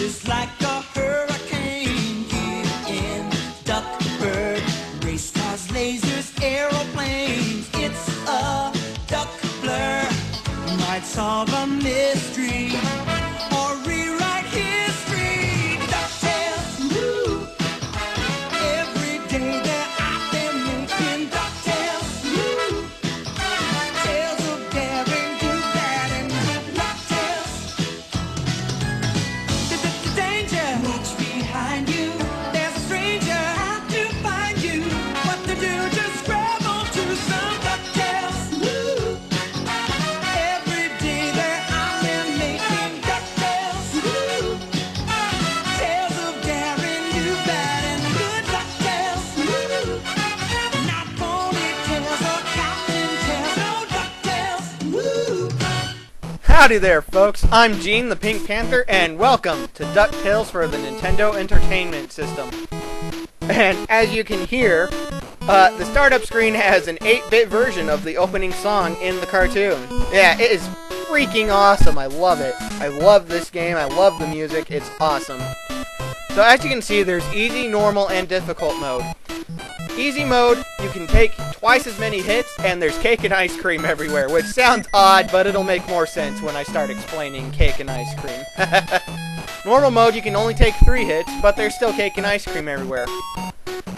just like a hurricane here in Duckberg. Race cars, lasers, aeroplanes. It's a duck blur. Might solve a mystery or rewrite history. DuckTales, woo! Every day they're out there making DuckTales, woo! Tales of daring, do bad, and good DuckTales. The danger, watch behind you. There's a stranger out to find you. What to do? Just scramble to some DuckTales, woo! Every day they're out there making DuckTales, woo! Tales of daring, do bad, and good DuckTales, woo! Not ponytails or cotton tails, no DuckTales, woo! Howdy there, folks. I'm Gene, the Pink Panther, and welcome to DuckTales for the Nintendo Entertainment System. And as you can hear, the startup screen has an 8-bit version of the opening song in the cartoon. Yeah, it is freaking awesome. I love it. I love this game. I love the music. It's awesome. So as you can see, there's easy, normal, and difficult mode. Easy mode, you can take twice as many hits, and there's cake and ice cream everywhere, which sounds odd, but it'll make more sense when I start explaining cake and ice cream. Normal mode, you can only take 3 hits, but there's still cake and ice cream everywhere.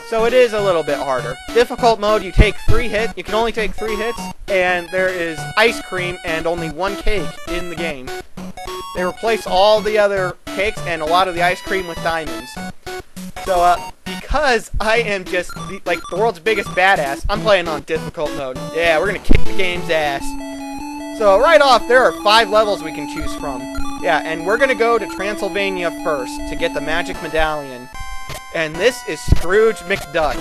So it is a little bit harder. Difficult mode, you take 3 hits, you can only take 3 hits, and there is ice cream and only 1 cake in the game. They replace all the other cakes and a lot of the ice cream with diamonds. So, because I am just, like, the world's biggest badass, I'm playing on difficult mode. Yeah, we're gonna kick the game's ass. So, right off, there are 5 levels we can choose from. Yeah, and we're gonna go to Transylvania first to get the magic medallion. And this is Scrooge McDuck.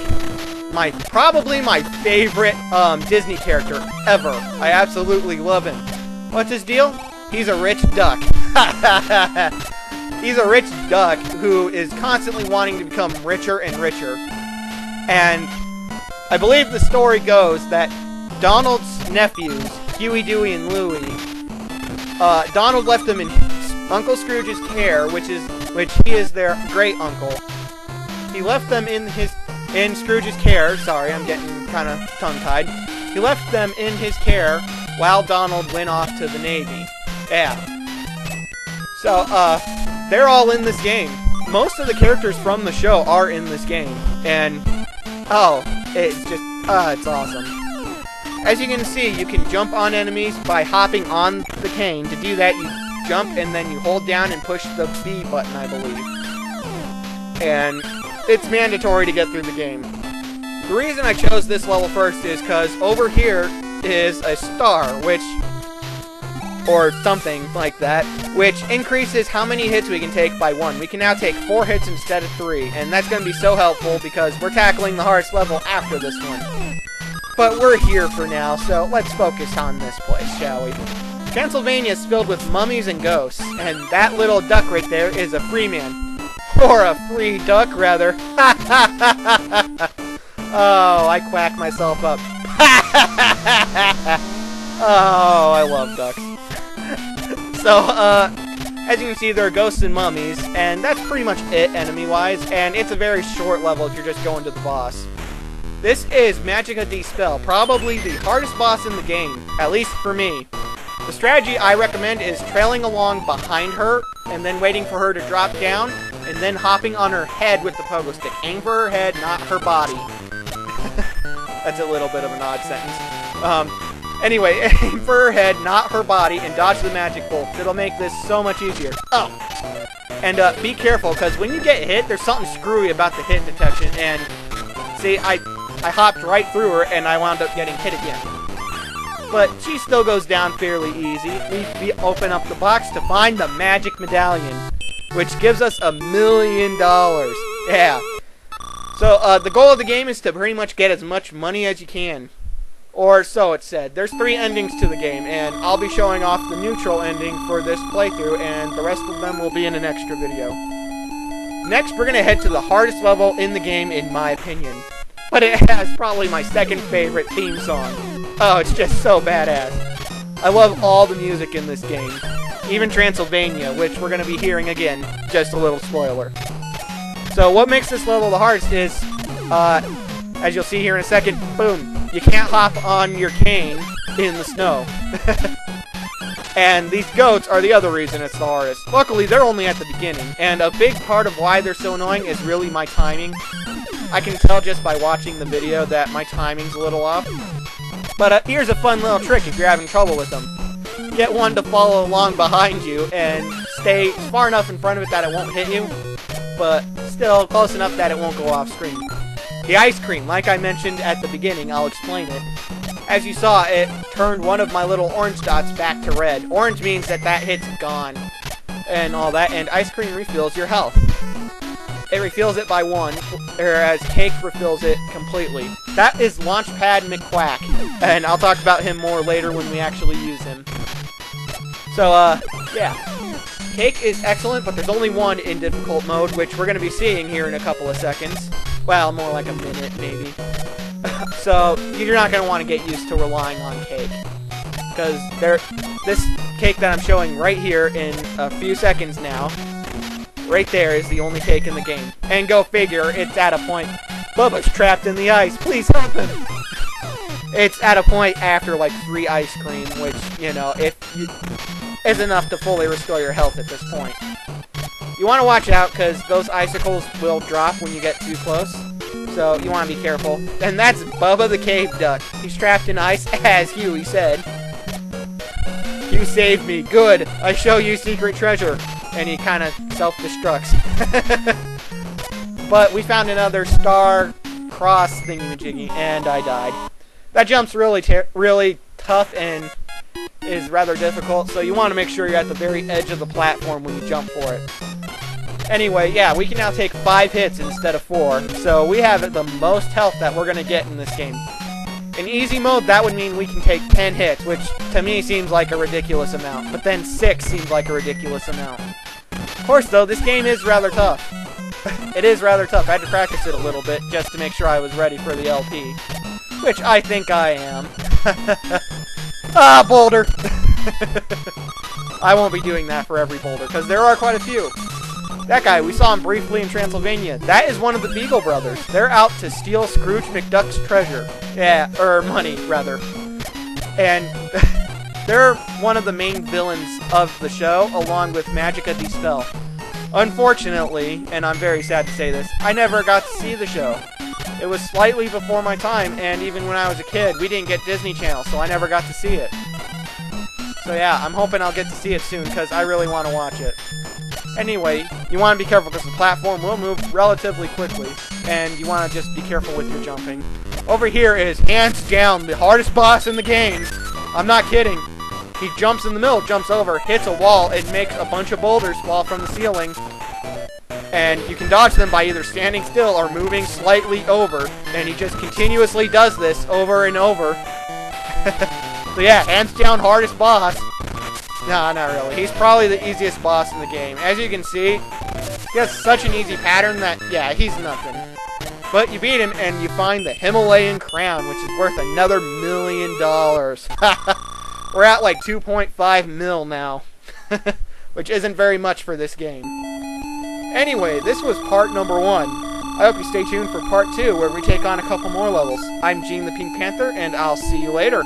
Probably my favorite, Disney character ever. I absolutely love him. What's his deal? He's a rich duck. He's a rich duck who is constantly wanting to become richer and richer. And I believe the story goes that Donald's nephews, Huey, Dewey, and Louie, Donald left them in Uncle Scrooge's care, which he is their great uncle. He left them in Scrooge's care. Sorry, I'm getting kind of tongue-tied. He left them in his care while Donald went off to the Navy. Yeah. So, they're all in this game. Most of the characters from the show are in this game. And, oh, it's just, it's awesome. As you can see, you can jump on enemies by hopping on the cane. To do that, you jump and then you hold down and push the B button, I believe. And it's mandatory to get through the game. The reason I chose this level first is because over here is a star, or something like that, which increases how many hits we can take by 1. We can now take 4 hits instead of 3, and that's going to be so helpful because we're tackling the hardest level after this one. But we're here for now, so let's focus on this place, shall we? Transylvania is filled with mummies and ghosts, and that little duck right there is a free man. Or a free duck, rather. Oh, I quacked myself up. Oh, I love ducks. So, as you can see, there are ghosts and mummies, and that's pretty much it, enemy-wise, and it's a very short level if you're just going to the boss. This is Magica De Spell, probably the hardest boss in the game, at least for me. The strategy I recommend is trailing along behind her, and then waiting for her to drop down, and then hopping on her head with the pogo stick. Aim for her head, not her body. That's a little bit of an odd sentence. Anyway, aim for her head, not her body, and dodge the magic bolts. It'll make this so much easier. Oh! And be careful, because when you get hit, there's something screwy about the hit detection. And see, I hopped right through her, and I wound up getting hit again. But she still goes down fairly easy. We open up the box to find the magic medallion, which gives us $1 million. Yeah. So the goal of the game is to pretty much get as much money as you can. Or so it said. There's 3 endings to the game, and I'll be showing off the neutral ending for this playthrough, and the rest of them will be in an extra video. Next, we're going to head to the hardest level in the game, in my opinion. But it has probably my second favorite theme song. Oh, it's just so badass. I love all the music in this game. even Transylvania, which we're going to be hearing again. Just a little spoiler. So what makes this level the hardest is, as you'll see here in a second, boom, you can't hop on your cane in the snow. And these goats are the other reason it's the hardest. Luckily, they're only at the beginning, and a big part of why they're so annoying is really my timing. I can tell just by watching the video that my timing's a little off. But here's a fun little trick if you're having trouble with them. Get one to follow along behind you and stay far enough in front of it that it won't hit you, but still close enough that it won't go off screen. The ice cream, like I mentioned at the beginning, I'll explain it. As you saw, it turned one of my little orange dots back to red. Orange means that that hit's gone and all that, and ice cream refills your health. It refills it by 1, whereas cake refills it completely. That is Launchpad McQuack, and I'll talk about him more later when we actually use him. So, yeah. Cake is excellent, but there's only one in difficult mode, which we're going to be seeing here in a couple of seconds. Well, more like a minute, maybe. So, you're not going to want to get used to relying on cake. Because this cake that I'm showing right here in a few seconds now, right there is the only cake in the game. And go figure, it's at a point, Bubba's trapped in the ice, please help him! It's at a point after like 3 ice cream, which, you know, is enough to fully restore your health at this point. You want to watch out, because those icicles will drop when you get too close. So, you want to be careful. And that's Bubba the Cave Duck. He's trapped in ice, as Huey said. You saved me. Good. I show you secret treasure. And he kind of self-destructs. But we found another star cross thingy-majiggy, and I died. That jump's really tough and is rather difficult, so you want to make sure you're at the very edge of the platform when you jump for it. Anyway, yeah, we can now take 5 hits instead of 4, so we have the most health that we're going to get in this game. In easy mode, that would mean we can take 10 hits, which to me seems like a ridiculous amount, but then 6 seems like a ridiculous amount. Of course, though, this game is rather tough. It is rather tough. I had to practice it a little bit just to make sure I was ready for the LP, which I think I am. Ah, boulder! I won't be doing that for every boulder, because there are quite a few. That guy, we saw him briefly in Transylvania. That is one of the Beagle brothers. They're out to steal Scrooge McDuck's treasure. Yeah, or money, rather. And they're one of the main villains of the show, along with Magica de Spell. Unfortunately, and I'm very sad to say this, I never got to see the show. It was slightly before my time, and even when I was a kid, we didn't get Disney Channel, so I never got to see it. So yeah, I'm hoping I'll get to see it soon, because I really want to watch it. Anyway, you want to be careful because the platform will move relatively quickly, and you want to just be careful with your jumping. Over here is, hands down, the hardest boss in the game. I'm not kidding. He jumps in the middle, jumps over, hits a wall, and makes a bunch of boulders fall from the ceiling. And you can dodge them by either standing still or moving slightly over, and he just continuously does this over and over. So yeah, hands down hardest boss. Nah, not really. He's probably the easiest boss in the game. As you can see, he has such an easy pattern that, yeah, he's nothing. But you beat him, and you find the Himalayan crown, which is worth another $1 million. We're at like 2.5 mil now, which isn't very much for this game. Anyway, this was part number 1. I hope you stay tuned for part 2, where we take on a couple more levels. I'm Gene the Pink Panther, and I'll see you later.